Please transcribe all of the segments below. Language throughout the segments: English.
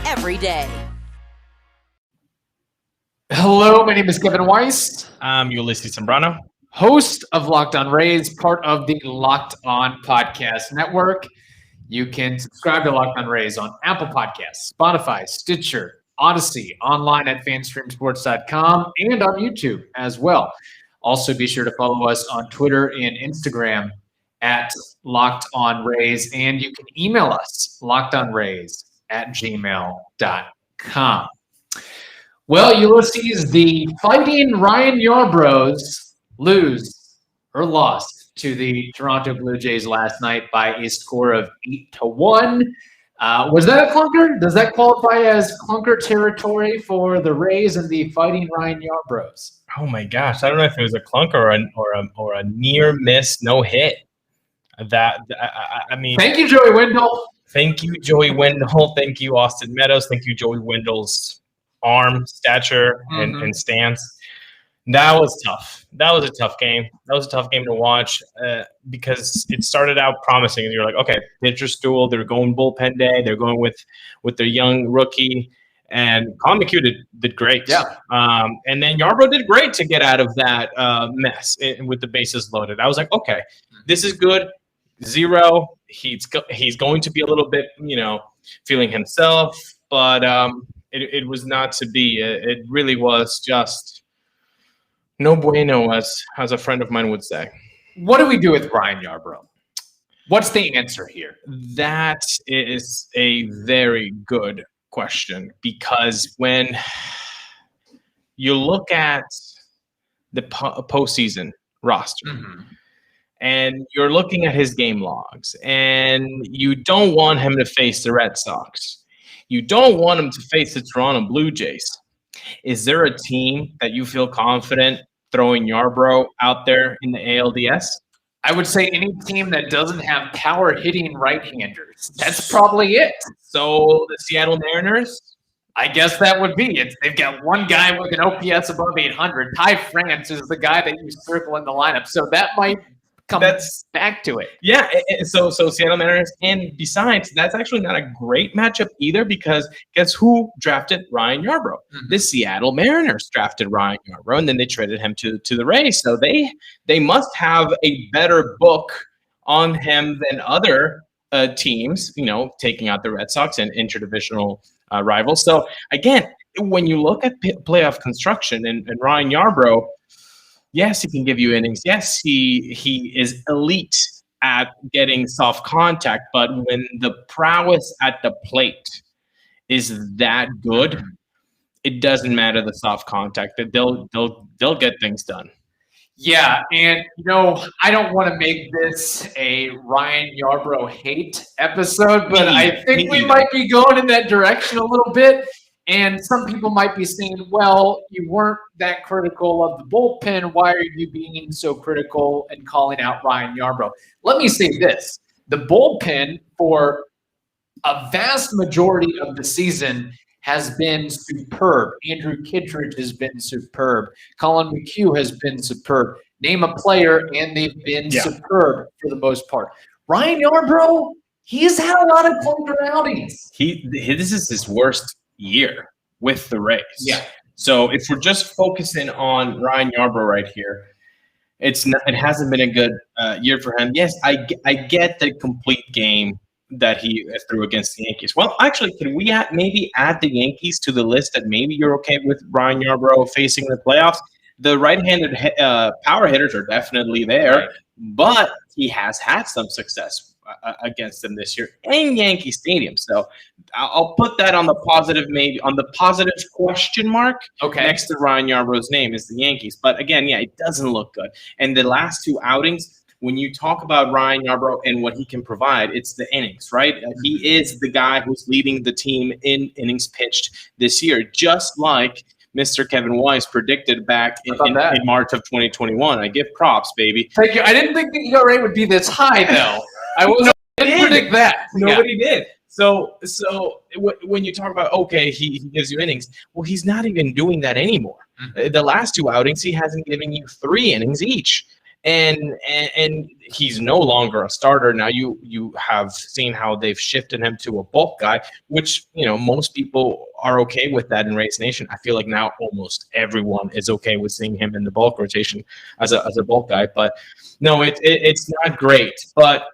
every day. Hello, my name is Kevin Weiss. I'm Ulises Sambrano. Host of Locked On Rays, part of the Locked On Podcast Network. You can subscribe to Locked On Rays on Apple Podcasts, Spotify, Stitcher, Odyssey, online at fanstreamsports.com, and on YouTube as well. Also, be sure to follow us on Twitter and Instagram at Locked On Rays, and you can email us, lockedonrays@gmail.com. Well, Ulises, the Fighting Ryan Yarbroughs lose or lost to the Toronto Blue Jays last night by a score of 8-1. Was that a clunker? Does that qualify as clunker territory for the Rays and the Fighting Ryan Yarbroughs? Oh my gosh, I don't know if it was a clunker or a near miss no hit. I mean, thank you, Joey Wendell. Thank you, Joey Wendell. Thank you, Austin Meadows. Thank you, Joey Wendell's arm, stature, and stance. That was tough. That was a tough game. That was a tough game to watch because it started out promising, and you're like, okay, pitcher's duel. They're going bullpen day. They're going with their young rookie, and Colin McHugh did great. Yeah. And then Yarbrough did great to get out of that mess with the bases loaded. I was like, okay, this is good. 0. He's going to be a little bit, feeling himself, but it was not to be. It really was just no bueno, as a friend of mine would say. What do we do with Ryan Yarbrough? What's the answer here? That is a very good question, because when you look at the postseason roster, and you're looking at his game logs, and you don't want him to face the Red Sox, you don't want him to face the Toronto Blue Jays. Is there a team that you feel confident throwing Yarbrough out there in the ALDS? I would say any team that doesn't have power hitting right-handers. That's probably it. So the Seattle Mariners? I guess that would be it. They've got one guy with an OPS above 800. Ty France is the guy that you circle in the lineup. So that might come back to it. Yeah, so Seattle Mariners, and besides, that's actually not a great matchup either, because guess who drafted Ryan Yarbrough? The Seattle Mariners drafted Ryan Yarbrough, and then they traded him to the Rays. So they must have a better book on him than other teams, taking out the Red Sox and interdivisional rivals. So again, when you look at playoff construction and Ryan Yarbrough, yes, he can give you innings. Yes, he is elite at getting soft contact, but when the prowess at the plate is that good, it doesn't matter the soft contact. They'll get things done. Yeah, and I don't want to make this a Ryan Yarbrough hate episode, but I think we might be going in that direction a little bit. And some people might be saying, well, you weren't that critical of the bullpen. Why are you being so critical and calling out Ryan Yarbrough? Let me say this. The bullpen for a vast majority of the season has been superb. Andrew Kittredge has been superb. Colin McHugh has been superb. Name a player, and they've been superb for the most part. Ryan Yarbrough, he's had a lot of clunker outings. This is his worst year with the Rays. Yeah. So if we're just focusing on Ryan Yarbrough right here, it hasn't been a good year for him. Yes, I get the complete game that he threw against the Yankees. Well, actually, can we maybe add the Yankees to the list that maybe you're okay with Ryan Yarbrough facing the playoffs? The right-handed power hitters are definitely there, but he has had some success against them this year in Yankee Stadium. So I'll put that on the positive, maybe on the positive question mark. Okay. Next to Ryan Yarbrough's name is the Yankees. But again, it doesn't look good. And the last 2 outings, when you talk about Ryan Yarbrough and what he can provide, it's the innings, right? He is the guy who's leading the team in innings pitched this year, just like Mr. Kevin Weiss predicted back in March of 2021. I give props, baby. Thank you. I didn't think the ERA would be this high, though. I didn't predict that. Nobody did. So when you talk about, okay, he gives you innings, well, he's not even doing that anymore. The last 2 outings, he hasn't given you 3 innings each. and he's no longer a starter. Now you have seen how they've shifted him to a bulk guy, which most people are okay with that in Rays Nation. I feel like now almost everyone is okay with seeing him in the bulk rotation as a bulk guy. But no, it's not great. But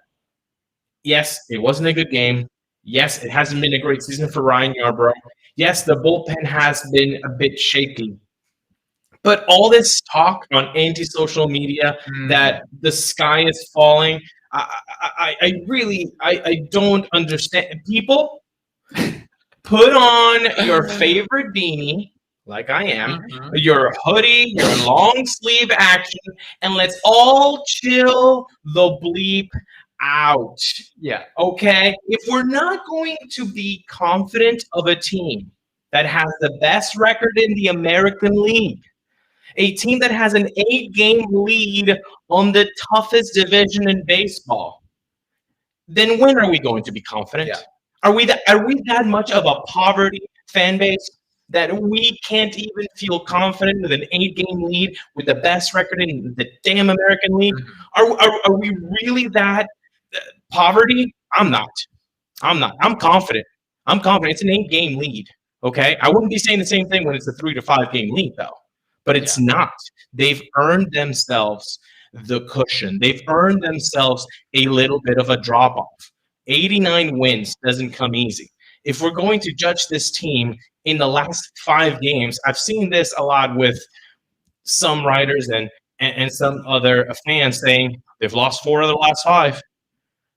yes, it wasn't a good game. Yes, it hasn't been a great season for Ryan Yarbrough. Yes, the bullpen has been a bit shaky. But all this talk on anti-social media that the sky is falling, I really don't understand. People, put on your favorite beanie, like I am, your hoodie, your long sleeve action, and let's all chill the bleep out. Yeah. Okay? If we're not going to be confident of a team that has the best record in the American League, a team that has an 8-game lead on the toughest division in baseball, then when are we going to be confident? Yeah. Are we that much of a poverty fan base that we can't even feel confident with an 8-game lead with the best record in the damn American League? Are we really that poverty? I'm not. I'm confident. It's an 8-game lead. Okay, I wouldn't be saying the same thing when it's a 3 to 5 game lead though. But it's not. They've earned themselves the cushion. They've earned themselves a little bit of a drop-off. 89 wins doesn't come easy. If we're going to judge this team in the last 5 games, I've seen this a lot with some writers and some other fans saying they've lost 4 of the last 5.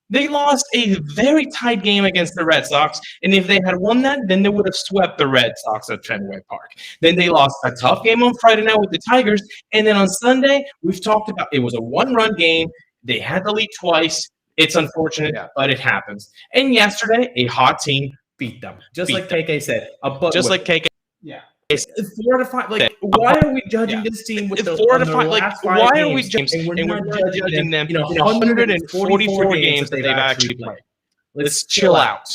They lost a very tight game against the Red Sox, and if they had won that, then they would have swept the Red Sox at Fenway Park. Then they lost a tough game on Friday night with the Tigers, and then on Sunday, we've talked about it was a 1-run game. They had the lead twice. It's unfortunate, but it happens. And yesterday, a hot team beat them. Just like KK said. Just like KK. Yeah. 4 to 5. Like, why are we judging this team with the 4 to 5? Like, why are we judging? And we're not judging them? 144 games that they've actually played. Let's chill out.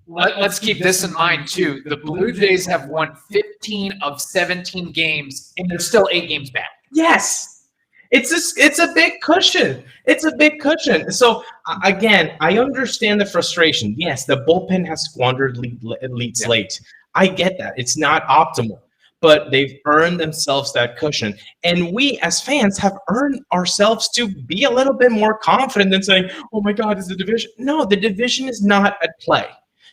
Let's keep this in mind too. The Blue Jays have won 15 of 17 games, and they're still 8 games back. Yes, it's a big cushion. It's a big cushion. So again, I understand the frustration. Yes, the bullpen has squandered leads late. I get that. It's not optimal, but they've earned themselves that cushion. And we as fans have earned ourselves to be a little bit more confident than saying, oh my God, is the division? No, the division is not at play.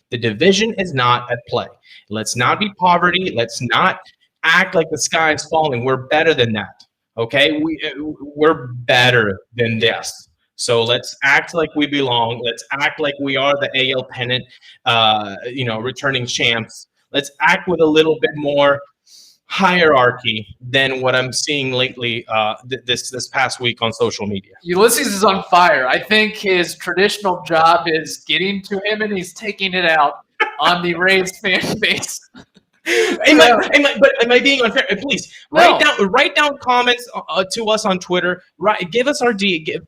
The division is not at play. Let's not be poverty. Let's not act like the sky is falling. We're better than that. Okay? We're better than this. So let's act like we belong. Let's act like we are the AL pennant, returning champs. Let's act with a little bit more hierarchy than what I'm seeing lately this past week on social media. Ulises is on fire. I think his traditional job is getting to him, and he's taking it out on the Rays fan base. Am I being unfair? Please write down comments to us on Twitter. Give us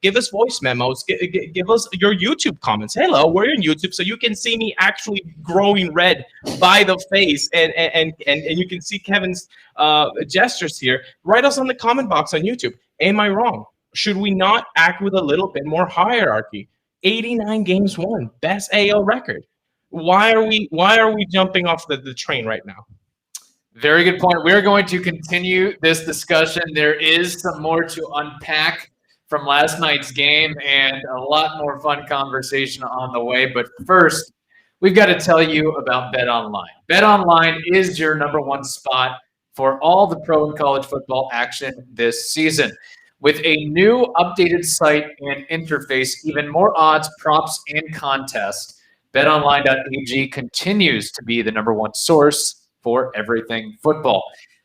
give us voice memos. Give us your YouTube comments. Hello, we're on YouTube, so you can see me actually growing red by the face, and you can see Kevin's gestures here. Write us on the comment box on YouTube. Am I wrong? Should we not act with a little bit more hierarchy? 89 games won, best AL record. Why are we jumping off the train right now? Very good point. We're going to continue this discussion. There is some more to unpack from last night's game and a lot more fun conversation on the way. But first, we've got to tell you about BetOnline. BetOnline is your #1 spot for all the pro and college football action this season. With a new updated site and interface, even more odds, props, and contests, BetOnline.ag continues to be the #1 source for everything football.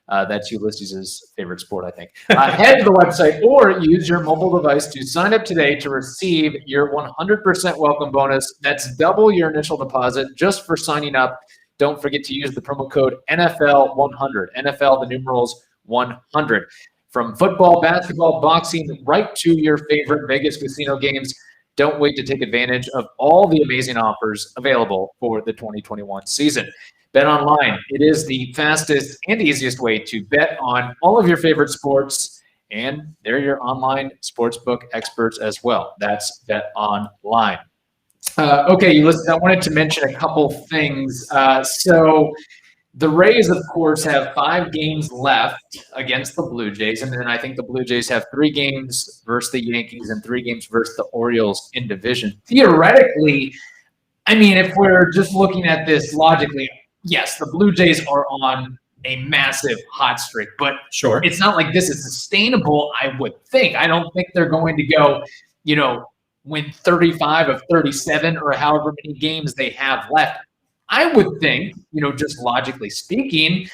That's Ulises' favorite sport, I think. Head to the website or use your mobile device to sign up today to receive your 100% welcome bonus. That's double your initial deposit just for signing up. Don't forget to use the promo code NFL100. NFL, the numerals 100. From football, basketball, boxing, right to your favorite Vegas casino games. Don't wait to take advantage of all the amazing offers available for the 2021 season. BetOnline, it is the fastest and easiest way to bet on all of your favorite sports and they're your online sportsbook experts as well. That's Bet Online. Okay, Ulises, I wanted to mention a couple things. So the Rays, of course, have 5 games left against the Blue Jays, and then I think the Blue Jays have 3 games versus the Yankees and 3 games versus the Orioles in division. Theoretically, I mean, if we're just looking at this logically, yes, the Blue Jays are on a massive hot streak, but Sure. it's not like this is sustainable, I would think. I don't think they're going to go, win 35 of 37 or however many games they have left. I would think, just logically speaking,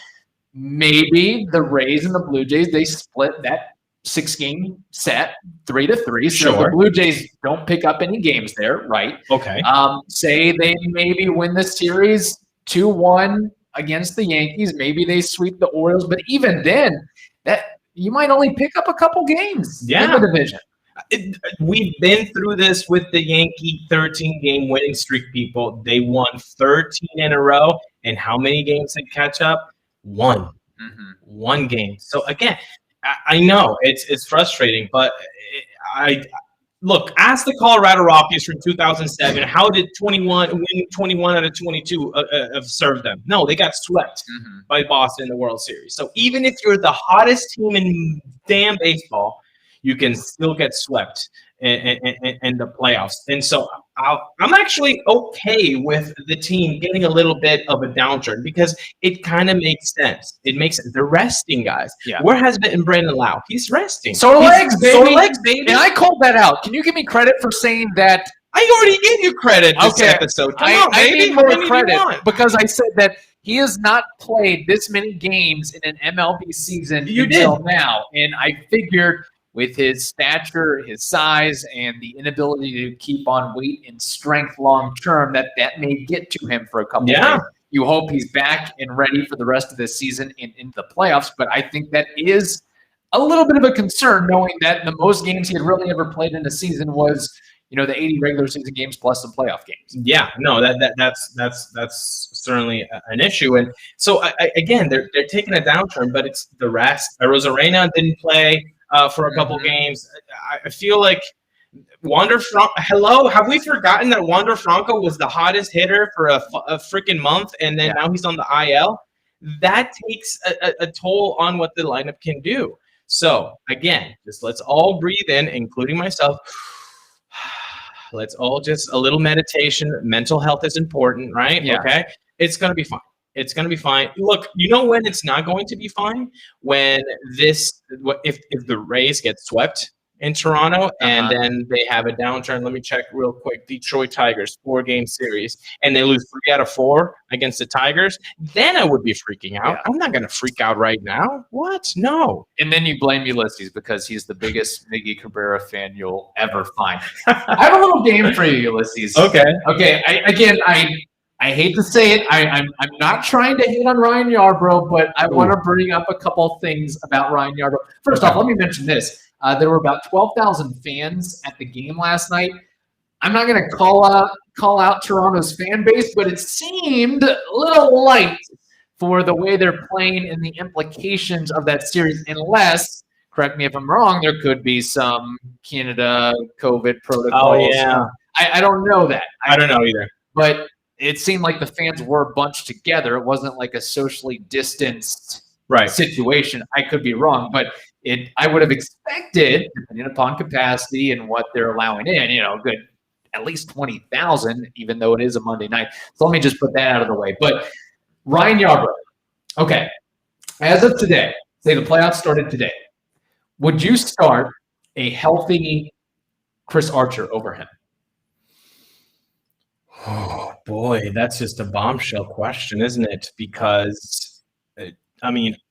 maybe the Rays and the Blue Jays, they split that 6-game set 3-3. So Sure. the Blue Jays don't pick up any games there, right? Okay. Say they maybe win the series 2-1 against the Yankees. Maybe they sweep the Orioles. But even then, that you might only pick up a couple games in the division. We've been through this with the Yankee 13-game winning streak, people. They won 13 in a row. And how many games they catch up? 1. Mm-hmm. 1 game. So, again, I know it's frustrating, but look, ask the Colorado Rockies from 2007. How did 21 out of 22 have served them? No, they got swept by Boston in the World Series. So even if you're the hottest team in damn baseball, you can still get swept in the playoffs. And so I'm actually okay with the team getting a little bit of a downturn because it kind of makes sense. It makes sense. They're resting guys. Yeah. Where has been Brandon Lau? He's resting. Sore legs, baby. And I called that out. Can you give me credit for saying that? I already gave you credit this episode. I need more credit because I said that he has not played this many games in an MLB season until now. And I figured with his stature, his size, and the inability to keep on weight and strength long term, that may get to him for a couple of days. You hope he's back and ready for the rest of the season and into the playoffs. But I think that is a little bit of a concern, knowing that the most games he had really ever played in a season was, the 80 regular season games plus some playoff games. Yeah, no, that's certainly an issue. And so again, they're taking a downturn, but it's the rest. Rosarena didn't play for a couple games. I feel like Wander Franco. Hello, have we forgotten that Wander Franco was the hottest hitter for a freaking month, and then now he's on the IL? That takes a toll on what the lineup can do. So again, just let's all breathe in, including myself. Let's all just a little meditation. Mental health is important, right? Yeah. Okay. It's going to be fine. It's going to be fine. Look, you know when it's not going to be fine? When if the Rays get swept in Toronto and then they have a downturn. Let me check real quick. Detroit Tigers, 4-game series, and they lose 3 out of 4 against the Tigers. Then I would be freaking out. Yeah. I'm not going to freak out right now. What? No. And then you blame Ulises because he's the biggest Miggy Cabrera fan you'll ever find. I have a little game for you, Ulises. Okay. I hate to say it. I'm not trying to hate on Ryan Yarbrough, but I want to bring up a couple things about Ryan Yarbrough. First off, let me mention this. There were about 12,000 fans at the game last night. I'm not going to call out Toronto's fan base, but it seemed a little light for the way they're playing and the implications of that series, unless, correct me if I'm wrong, there could be some Canada COVID protocols. Oh, yeah. I don't know that. I don't know either. But it seemed like the fans were bunched together. It wasn't like a socially distanced situation. I could be wrong, but I would have expected, depending upon capacity and what they're allowing in, good at least 20,000, even though it is a Monday night. So let me just put that out of the way. But Ryan Yarbrough, okay, as of today, say the playoffs started today, would you start a healthy Chris Archer over him? Oh, boy, that's just a bombshell question, isn't it? Because,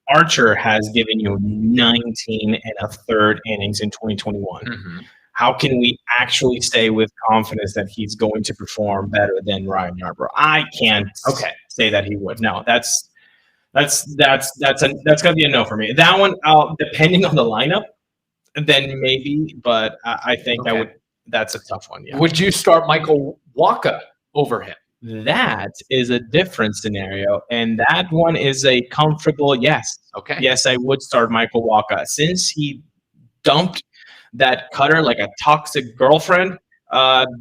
Archer has given you 19 1/3 innings in 2021. Mm-hmm. How can we actually say with confidence that he's going to perform better than Ryan Yarbrough? I can't say that he would. No, that's gonna be a no for me. That one, depending on the lineup, then maybe, but I think that's a tough one. Yeah. Would you start Michael Wacha over him? That is a different scenario, and that one is a comfortable yes. Okay. Yes, I would start Michael Wacha since he dumped that cutter like a toxic girlfriend,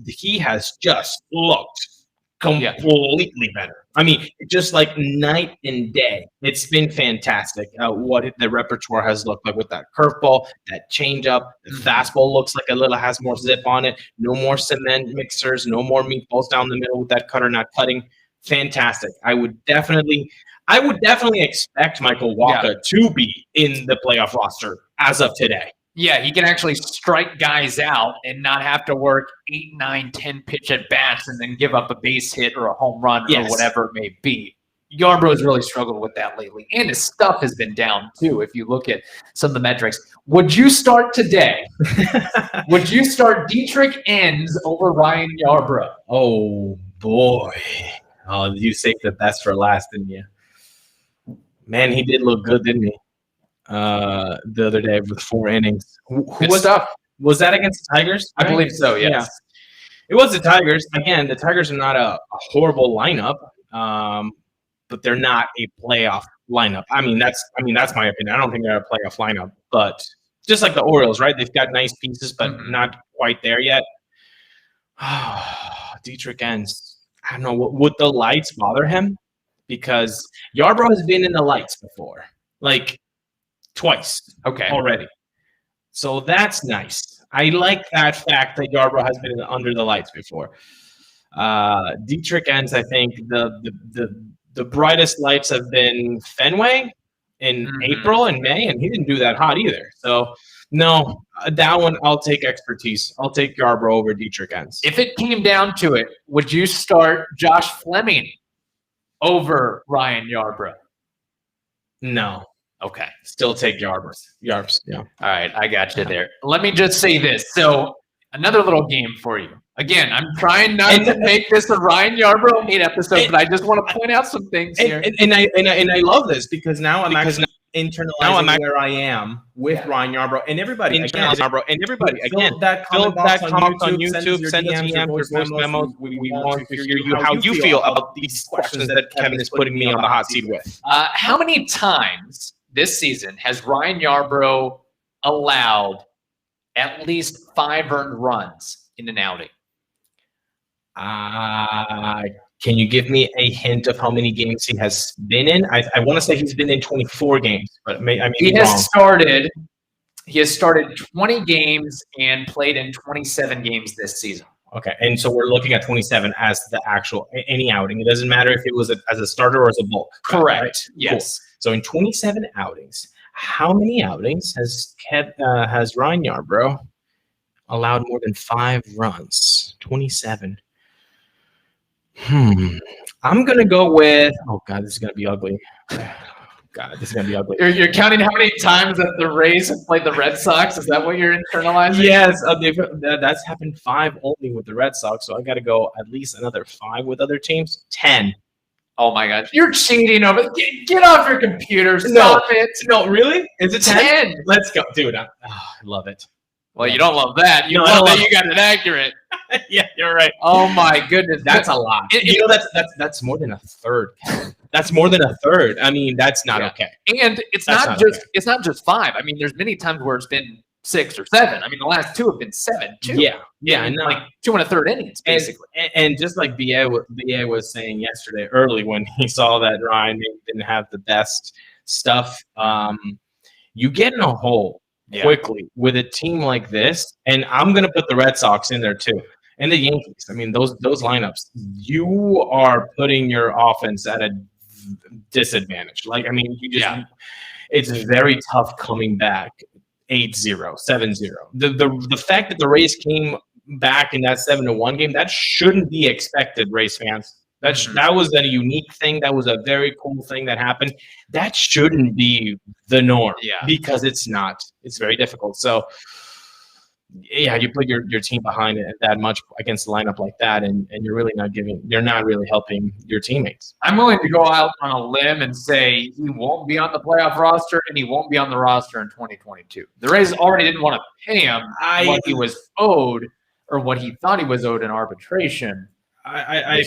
he has just looked completely better. I mean, just like night and day. It's been fantastic what the repertoire has looked like with that curveball, that changeup. The fastball looks like has more zip on it. No more cement mixers, no more meatballs down the middle with that cutter not cutting. Fantastic. I would definitely expect Michael Wacha to be in the playoff roster as of today. Yeah, he can actually strike guys out and not have to work 8, 9, 10 pitch at bats and then give up a base hit or a home run or whatever it may be. Yarbrough has really struggled with that lately, and his stuff has been down too. If you look at some of the metrics, would you start today? Would you start Dietrich Enns over Ryan Yarbrough? Oh boy, you saved the best for last, didn't you? Man, he did look good, didn't he? The other day with 4 innings. Who was stuff. Was that against the Tigers? I believe so, yes. Yeah. It was the Tigers. Again, the Tigers are not a horrible lineup, but they're not a playoff lineup. I mean, that's my opinion. I don't think they're a playoff lineup, but just like the Orioles, right? They've got nice pieces, but not quite there yet. Dietrich Enns. I don't know. Would the lights bother him? Because Yarbrough has been in the lights before. Like, twice already. So that's nice. I like that fact that Yarbrough has been under the lights before. Dietrich Enns, I think the brightest lights have been Fenway in April and May, and he didn't do that hot either. So no, that one I'll take expertise. I'll take Yarbrough over Dietrich Enns. If it came down to it, would you start Josh Fleming over Ryan Yarbrough? No. Okay. Still take Yarbs. Yeah. All right. I got you there. Let me just say this. So another little game for you. Again, I'm trying not to make this a Ryan Yarbrough hate episode, but I just want to point out some things here. And I love this because now I'm actually internalizing where I am with Ryan Yarbrough and everybody. Again, fill that comment box on YouTube. Send us DMs, your voice memos. We want to hear how you feel about these questions that Kevin is putting me on the hot seat with. How many times this season has Ryan Yarbrough allowed at least 5 earned runs in an outing? Can you give me a hint of how many games he has been in? I want to say he's been in 24 games, but he has started 20 games and played in 27 games this season. Okay, and so we're looking at 27 as the actual any outing. It doesn't matter if it was as a starter or as a bulk. Correct. Right? Yes. Cool. So in 27 outings, how many outings has Ryan Yarbrough allowed more than 5 runs? 27. I'm gonna go with. Oh God, this is gonna be ugly. God, this is gonna be ugly. You're counting how many times that the Rays have played the Red Sox. Is that what you're internalizing? Yes, that's happened 5 only with the Red Sox. So I got to go at least another 5 with other teams. 10. Oh my gosh, you're cheating over. Get off your computer. Stop it. No, really? Is it 10? Let's go, dude. I love it. Well, you don't love that. You love that you got it accurate. Yeah, you're right. Oh my goodness, that's a lot. That's more than a third. That's more than a third. I mean, that's not okay. And it's not just 5. I mean, there's many times where it's been 6 or 7. I mean, the last 2 have been 7 too. Yeah, and like 2 1/3 innings basically. And just like BA was saying yesterday early when he saw that Ryan didn't have the best stuff, you get in a hole quickly with a team like this, and I'm gonna put the Red Sox in there too, and the Yankees. I mean, those lineups, you are putting your offense at a disadvantage. Like, I mean, it's very tough coming back 8-0, 7-0. The fact that the Rays came back in that 7-1 game, that shouldn't be expected, Rays fans. That was a unique thing. That was a very cool thing that happened. That shouldn't be the norm because it's not. It's very difficult. So, yeah, you put your team behind it that much against a lineup like that, and you're not really helping your teammates. I'm willing to go out on a limb and say he won't be on the playoff roster, and he won't be on the roster in 2022. The Rays already didn't want to pay him what he was owed or what he thought he was owed in arbitration. I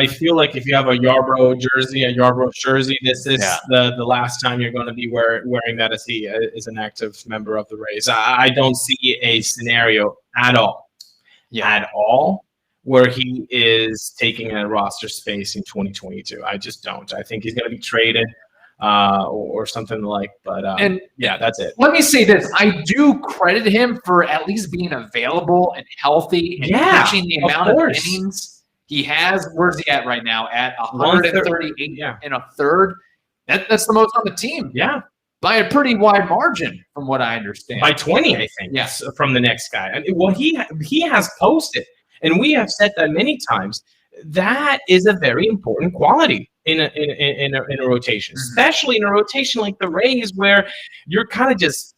feel like if you have a Yarbrough jersey, this is the last time you're going to be wearing that as he is an active member of the Rays. I don't see a scenario at all where he is taking a roster space in 2022. I just don't. I think he's going to be traded or something like. But that's it. Let me say this: I do credit him for at least being available and healthy and pitching the amount of innings he has. Where's he at right now? At 138 and a third. That's the most on the team. Yeah. By a pretty wide margin, from what I understand. By 20, I think. Yes, from the next guy. I mean, well, he has posted. And we have said that many times. That is a very important quality in a rotation, especially in a rotation like the Rays, where you're kind of just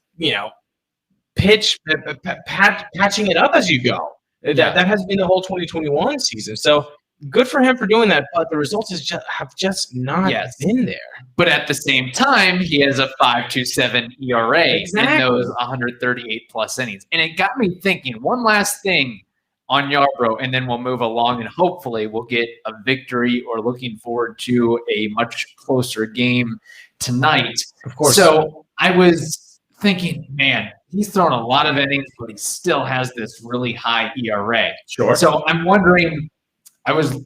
patching it up as you go. That has been the whole 2021 season. So good for him for doing that. But the results have just not been there. But at the same time, he has a 5.27 ERA in those 138 plus innings, and it got me thinking. One last thing on Yarbrough, and then we'll move along, and hopefully we'll get a victory or looking forward to a much closer game tonight. Of course. So I was thinking, man, he's thrown a lot of innings, but he still has this really high ERA. Sure. So I'm wondering, I was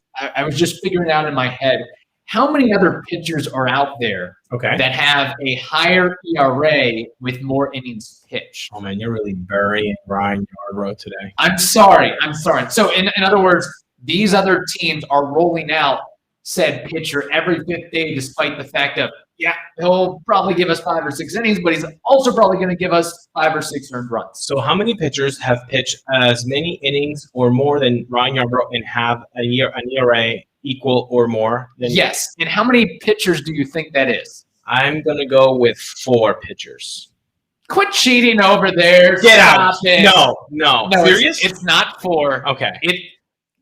just figuring out in my head, how many other pitchers are out there that have a higher ERA with more innings pitched? Oh, man, you're really burying Ryan Yarbrough today. I'm sorry. So, in other words, these other teams are rolling out said pitcher every fifth day, despite the fact that, he'll probably give us 5 or 6 innings, but he's also probably going to give us 5 or 6 earned runs. So how many pitchers have pitched as many innings or more than Ryan Yarbrough and have an ERA equal or more than Yes. And how many pitchers do you think that is? I'm going to go with 4 pitchers. Quit cheating over there. Get out. No. Serious? It's not 4. Okay.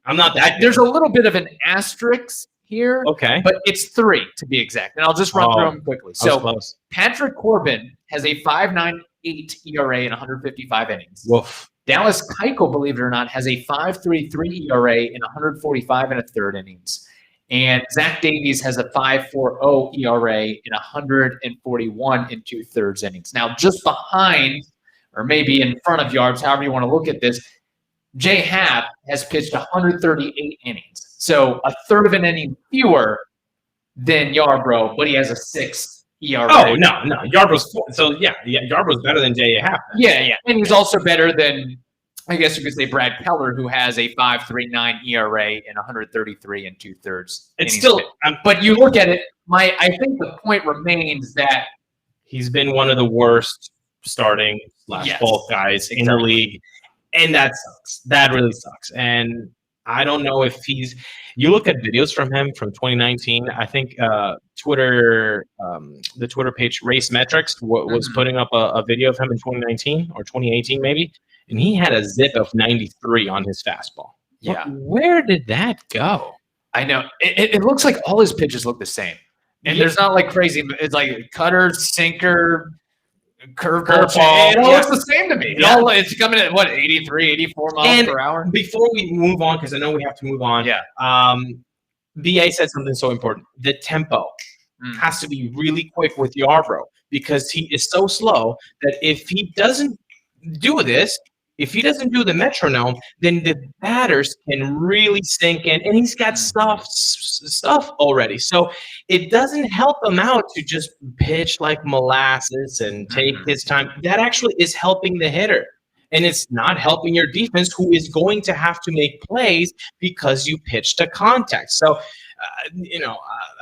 I'm not that good. There's a little bit of an asterisk here. Okay. But it's 3 to be exact. And I'll just run through them quickly. So Patrick Corbin has a 5.98 ERA in 155 innings. Woof. Dallas Keuchel, believe it or not, has a 5.33 ERA in 145 and a third innings. And Zach Davies has a 5.40 ERA in 141 and 2/3 innings. Now, just behind, or maybe in front of Yarbs, however you want to look at this, Jay Happ has pitched 138 innings. So a third of an inning fewer than Yarbrough, but he has a 6 ERA. Oh, no. Yarbrough's 4. So, Yarbrough's better than Jay Happ. Yeah. And he's also better than, I guess you could say, Brad Keller, who has a 5.39 ERA in 133 and 2/3. It's still, but you look at it, I think the point remains that he's been one of the worst starting both guys in the league. And that sucks. That really sucks. And I don't know if you look at videos from him from 2019. I think Twitter, the Twitter page Race Metrics was putting up a video of him in 2019 or 2018 maybe, and he had a zip of 93 on his fastball. Yeah. Where did that go? I know. It looks like all his pitches look the same. And there's not like crazy. It's like cutter, sinker, curveball. It all looks the same to me. It's coming at, 83, 84 miles per hour? Before we move on, because I know we have to move on. Yeah. BA said something so important. The tempo has to be really quick with Yarbrough because he is so slow that if he doesn't do this, if he doesn't do the metronome, then the batters can really sink in, and he's got stuff already. So it doesn't help him out to just pitch like molasses and take his time. That actually is helping the hitter, and it's not helping your defense, who is going to have to make plays because you pitch to contact. So,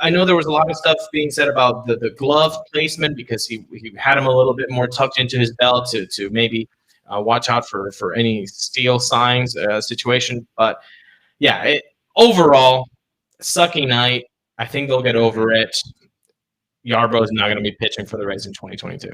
I know there was a lot of stuff being said about the glove placement because he had him a little bit more tucked into his belt to maybe watch out for any steal signs situation. But overall, sucky night. I think they'll get over it. Yarbrough is not going to be pitching for the Rays in 2022.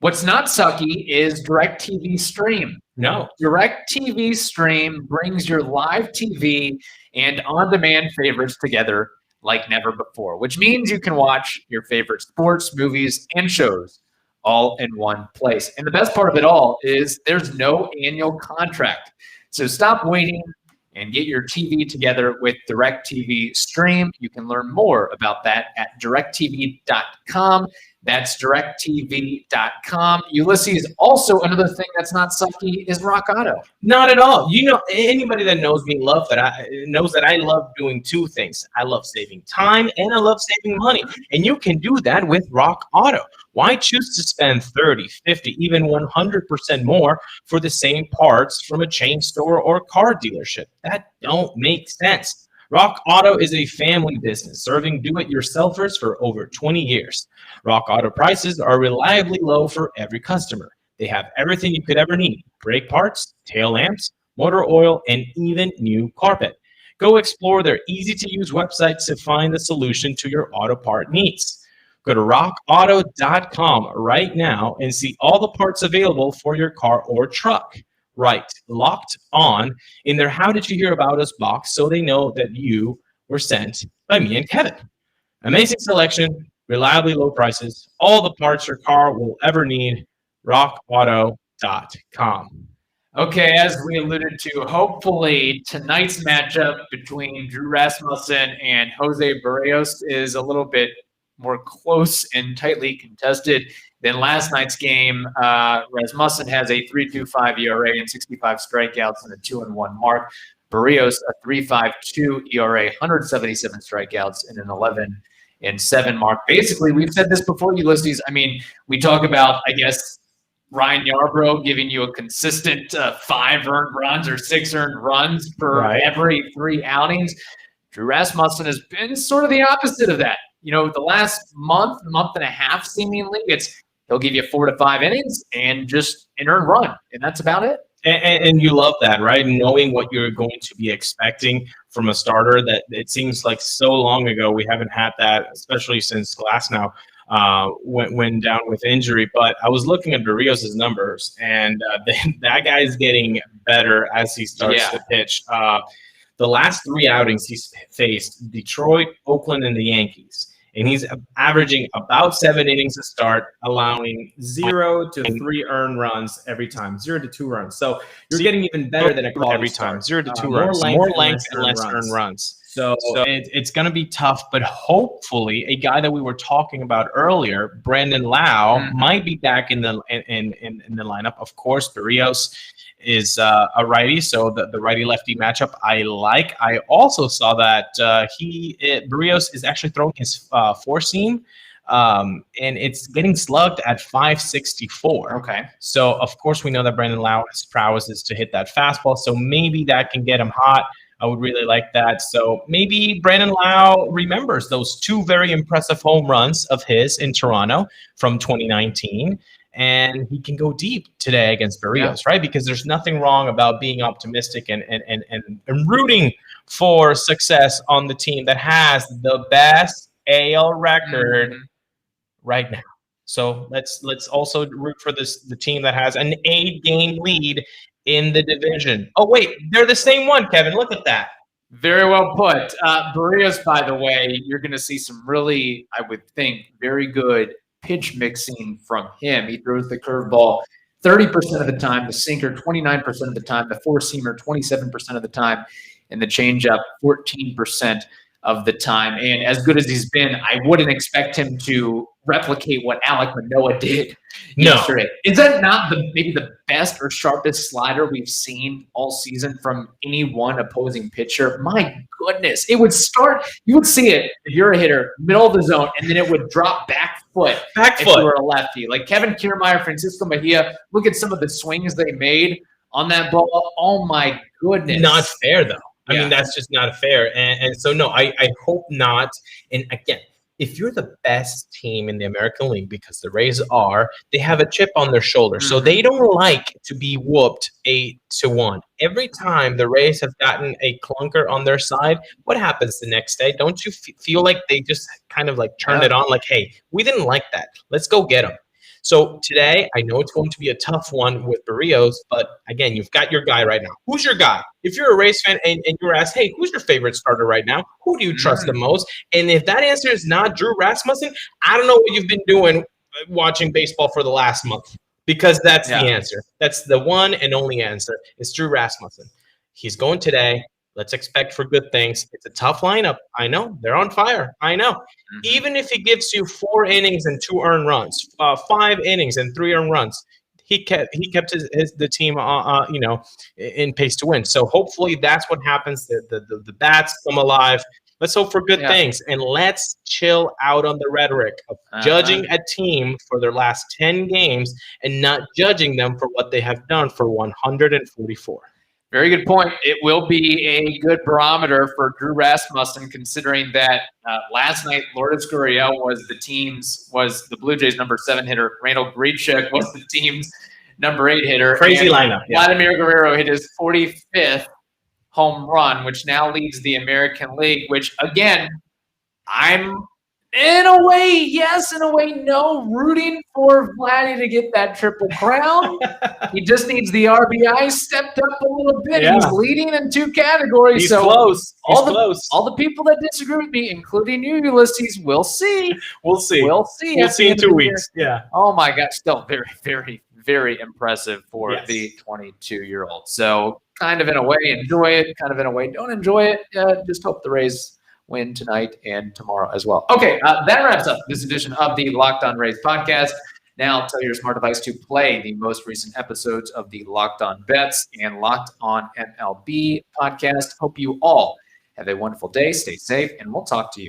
What's not sucky is DirecTV Stream. No. DirecTV Stream brings your live TV and on-demand favorites together like never before, which means you can watch your favorite sports, movies, and shows all in one place. And the best part of it all is there's no annual contract. So stop waiting and get your TV together with DirecTV Stream. You can learn more about that at directtv.com. That's directtv.com. Ulises, also another thing that's not sucky is Rock Auto. Not at all. You know, anybody that knows me knows that I love doing two things. I love saving time and I love saving money. And you can do that with Rock Auto. Why choose to spend 30, 50, even 100% more for the same parts from a chain store or car dealership? That don't make sense. Rock Auto is a family business serving do-it-yourselfers for over 20 years. Rock Auto prices are reliably low for every customer. They have everything you could ever need: brake parts, tail lamps, motor oil, and even new carpet. Go explore their easy-to-use website to find the solution to your auto part needs. Go to rockauto.com right now and see all the parts available for your car or truck. Right, locked on in their How Did You Hear About Us box, so they know that you were sent by me and Kevin. Amazing selection, reliably low prices, all the parts your car will ever need. rockauto.com. Okay, as we alluded to, hopefully tonight's matchup between Drew Rasmussen and Jose Barrios is a little bit more close and tightly contested than last night's game. Rasmussen has a 3.25 ERA and 65 strikeouts and a 2-1 mark. Barrios a 3.52 ERA, 177 strikeouts and an 11-7 mark. Basically, we've said this before, Ulises. I mean, we talk about, I guess, Ryan Yarbrough giving you a consistent 5 earned runs or 6 earned runs per every 3 outings. Drew Rasmussen has been sort of the opposite of that. You know, the last month and a half, seemingly, he'll give you 4 to 5 innings and just an earned run, and that's about it. And you love that, right? Knowing what you're going to be expecting from a starter. That it seems like so long ago we haven't had that, especially since Glasnow went down with injury. But I was looking at Barrios' numbers, and that guy is getting better as he starts to pitch. The last 3 outings he's faced: Detroit, Oakland, and the Yankees. And he's averaging about 7 innings to start, allowing 0 to 3 earned runs every time, 0 to 2 runs. So you're getting even better than a quality every time, start. 0 to 2 runs, more length and less earned runs. So it's going to be tough, but hopefully a guy that we were talking about earlier, Brandon Lau, might be back in the lineup. Of course, Barrios is a righty, so the righty-lefty matchup I like. I also saw that Barrios is actually throwing his 4-seam, and it's getting slugged at 564. Okay. So, of course, we know that Brandon Lau's prowess is to hit that fastball, so maybe that can get him hot. I would really like that. So maybe Brandon Lau remembers those 2 very impressive home runs of his in Toronto from 2019. And he can go deep today against Barrios, right? Because there's nothing wrong about being optimistic and rooting for success on the team that has the best AL record right now. So let's also root for the team that has an 8-game lead in the division. Oh, wait, they're the same one, Kevin. Look at that. Very well put. Barrios, by the way, you're going to see some really, I would think, very good pitch mixing from him. He throws the curveball 30% of the time, the sinker 29% of the time, the 4-seamer 27% of the time, and the changeup 14% of the time. And as good as he's been, I wouldn't expect him to replicate what Alek Manoah did yesterday. Is that not maybe the best or sharpest slider we've seen all season from any one opposing pitcher? My goodness. It would start, you would see it if you're a hitter, middle of the zone, and then it would drop back foot if you were a lefty. Like Kevin Kiermaier, Francisco Mejia, look at some of the swings they made on that ball. Oh my goodness. Not fair though. I mean, that's just not fair. And so, no, I hope not. And again, if you're the best team in the American League, because the Rays are, they have a chip on their shoulder. So they don't like to be whooped 8-1. Every time the Rays have gotten a clunker on their side, what happens the next day? Don't you feel like they just kind of like turned it on? Like, hey, we didn't like that. Let's go get them. So today, I know it's going to be a tough one with Barrios, but again, you've got your guy right now. Who's your guy? If you're a Rays fan and you're asked, hey, who's your favorite starter right now? Who do you trust the most? And if that answer is not Drew Rasmussen, I don't know what you've been doing watching baseball for the last month, because that's the answer. That's the one and only answer. It's Drew Rasmussen. He's going today. Let's expect for good things. It's a tough lineup. I know. They're on fire. I know. Even if he gives you 4 innings and 2 earned runs, 5 innings and 3 earned runs, he kept the team in pace to win. So hopefully that's what happens. The bats come alive. Let's hope for good things, and let's chill out on the rhetoric of judging a team for their last 10 games and not judging them for what they have done for 144. Very good point. It will be a good barometer for Drew Rasmussen, considering that last night Lourdes Gurriel was the Blue Jays' number 7 hitter. Randall Grichuk was the team's number 8 hitter. Crazy lineup. Yeah. Vladimir Guerrero hit his 45th home run, which now leads the American League, which, again, I'm in a way, yes, in a way, no, rooting for Vladdy to get that triple crown. He just needs the RBI stepped up a little bit. Yeah. He's leading in 2 categories. He's so close. All the people that disagree with me, including you, Ulises, we'll see. We'll see. We'll see. We'll see in 2 weeks. Yeah. Oh, my God. Still very, very, very impressive for the 22-year-old. So kind of in a way, enjoy it. Kind of in a way, don't enjoy it. Just hope the Rays win tonight and tomorrow as well. Okay, that wraps up this edition of the Locked On Rays podcast. Now tell your smart device to play the most recent episodes of the Locked On Bets and Locked On MLB podcast. Hope you all have a wonderful day. Stay safe, and we'll talk to you